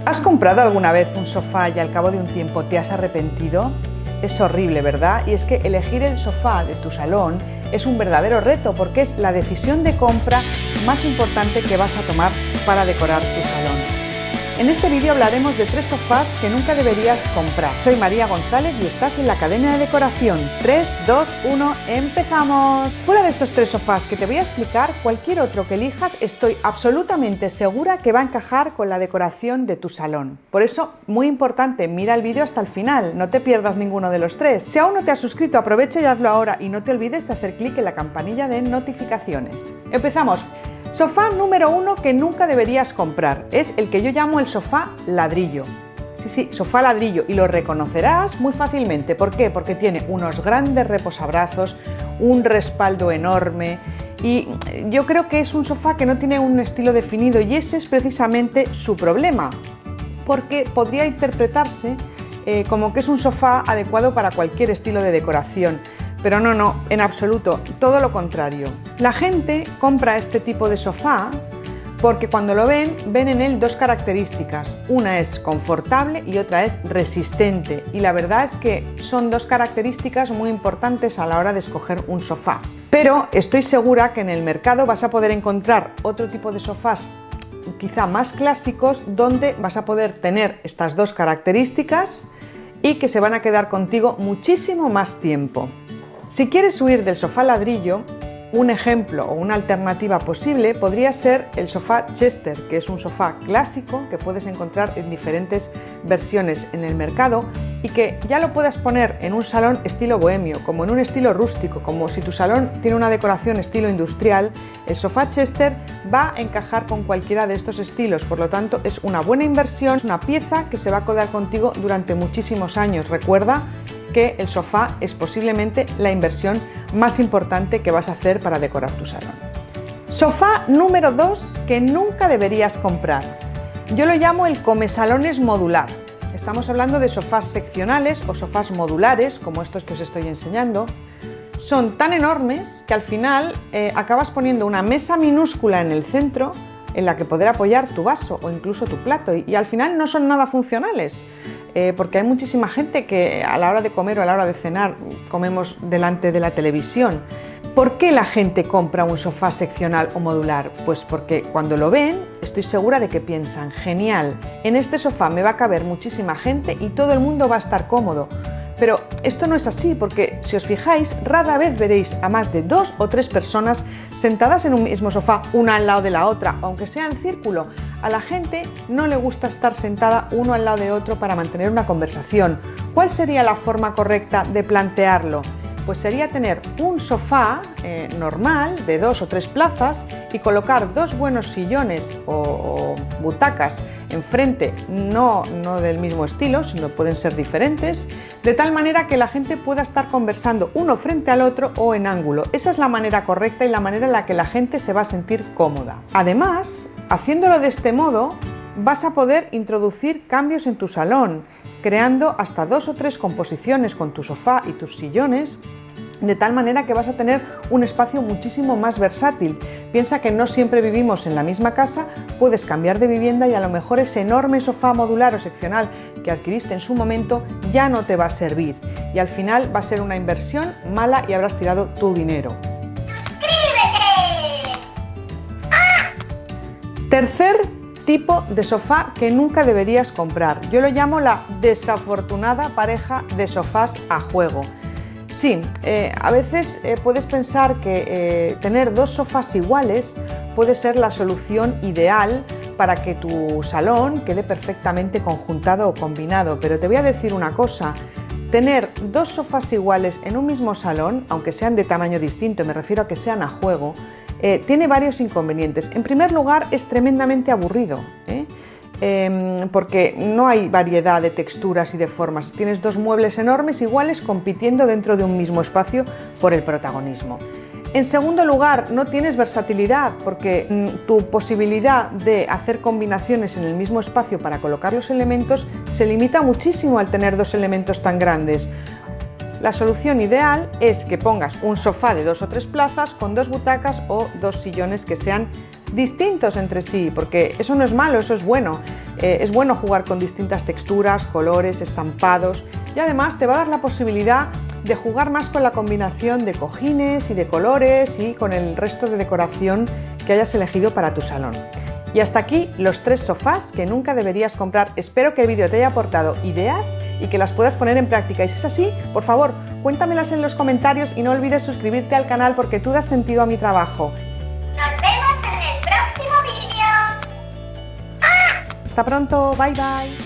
¿Has comprado alguna vez un sofá y al cabo de un tiempo te has arrepentido? Es horrible, ¿verdad? Y es que elegir el sofá de tu salón es un verdadero reto porque es la decisión de compra más importante que vas a tomar para decorar tu salón. En este vídeo hablaremos de 3 sofás que nunca deberías comprar. Soy María González y estás en la Academia de Decoración. 3, 2, 1, ¡empezamos! Fuera de estos 3 sofás que te voy a explicar, cualquier otro que elijas estoy absolutamente segura que va a encajar con la decoración de tu salón. Por eso, muy importante, mira el vídeo hasta el final, no te pierdas ninguno de los 3. Si aún no te has suscrito, aprovecha y hazlo ahora y no te olvides de hacer clic en la campanilla de notificaciones. ¡Empezamos! Sofá número 1 que nunca deberías comprar es el que yo llamo el sofá ladrillo. Sí, sofá ladrillo, y lo reconocerás muy fácilmente. ¿Por qué? Porque tiene unos grandes reposabrazos, un respaldo enorme y yo creo que es un sofá que no tiene un estilo definido y ese es precisamente su problema, porque podría interpretarse como que es un sofá adecuado para cualquier estilo de decoración. Pero no, en absoluto, todo lo contrario. La gente compra este tipo de sofá porque cuando lo ven en él 2 características. Una es confortable y otra es resistente. Y la verdad es que son 2 características muy importantes a la hora de escoger un sofá. Pero estoy segura que en el mercado vas a poder encontrar otro tipo de sofás quizá más clásicos donde vas a poder tener estas 2 características y que se van a quedar contigo muchísimo más tiempo. Si quieres huir del sofá ladrillo, un ejemplo o una alternativa posible podría ser el sofá Chester, que es un sofá clásico que puedes encontrar en diferentes versiones en el mercado y que ya lo puedas poner en un salón estilo bohemio, como en un estilo rústico, como si tu salón tiene una decoración estilo industrial. El sofá Chester va a encajar con cualquiera de estos estilos, por lo tanto es una buena inversión, es una pieza que se va a quedar contigo durante muchísimos años. Recuerda que el sofá es posiblemente la inversión más importante que vas a hacer para decorar tu salón. Sofá número 2 que nunca deberías comprar. Yo lo llamo el comesalones modular. Estamos hablando de sofás seccionales o sofás modulares, como estos que os estoy enseñando. Son tan enormes que al final acabas poniendo una mesa minúscula en el centro en la que poder apoyar tu vaso o incluso tu plato y al final no son nada funcionales. Porque hay muchísima gente que a la hora de comer o a la hora de cenar comemos delante de la televisión. ¿Por qué la gente compra un sofá seccional o modular? Pues porque cuando lo ven estoy segura de que piensan, genial, en este sofá me va a caber muchísima gente y todo el mundo va a estar cómodo. Pero esto no es así porque, si os fijáis, rara vez veréis a más de 2 o 3 personas sentadas en un mismo sofá, una al lado de la otra, aunque sea en círculo. A la gente no le gusta estar sentada uno al lado de otro para mantener una conversación. ¿Cuál sería la forma correcta de plantearlo? Pues sería tener un sofá normal de 2 o 3 plazas y colocar 2 buenos sillones o butacas enfrente, no del mismo estilo, sino pueden ser diferentes, de tal manera que la gente pueda estar conversando uno frente al otro o en ángulo. Esa es la manera correcta y la manera en la que la gente se va a sentir cómoda. Además, haciéndolo de este modo, vas a poder introducir cambios en tu salón, creando hasta 2 o 3 composiciones con tu sofá y tus sillones, de tal manera que vas a tener un espacio muchísimo más versátil. Piensa que no siempre vivimos en la misma casa, puedes cambiar de vivienda y a lo mejor ese enorme sofá modular o seccional que adquiriste en su momento ya no te va a servir y al final va a ser una inversión mala y habrás tirado tu dinero. Tercer tipo de sofá que nunca deberías comprar. Yo lo llamo la desafortunada pareja de sofás a juego. Sí, a veces puedes pensar que tener 2 sofás iguales puede ser la solución ideal para que tu salón quede perfectamente conjuntado o combinado, pero te voy a decir una cosa. Tener 2 sofás iguales en un mismo salón, aunque sean de tamaño distinto, me refiero a que sean a juego, tiene varios inconvenientes. En primer lugar, es tremendamente aburrido, porque no hay variedad de texturas y de formas. Tienes 2 muebles enormes iguales compitiendo dentro de un mismo espacio por el protagonismo. En segundo lugar, no tienes versatilidad porque tu posibilidad de hacer combinaciones en el mismo espacio para colocar los elementos se limita muchísimo al tener 2 elementos tan grandes. La solución ideal es que pongas un sofá de 2 o 3 plazas con 2 butacas o 2 sillones que sean distintos entre sí, porque eso no es malo, eso es bueno. Es bueno jugar con distintas texturas, colores, estampados y además te va a dar la posibilidad de jugar más con la combinación de cojines y de colores y con el resto de decoración que hayas elegido para tu salón. Y hasta aquí los 3 sofás que nunca deberías comprar. Espero que el vídeo te haya aportado ideas y que las puedas poner en práctica. Y si es así, por favor, cuéntamelas en los comentarios y no olvides suscribirte al canal porque tú das sentido a mi trabajo. Nos vemos en el próximo vídeo. Hasta pronto, bye bye.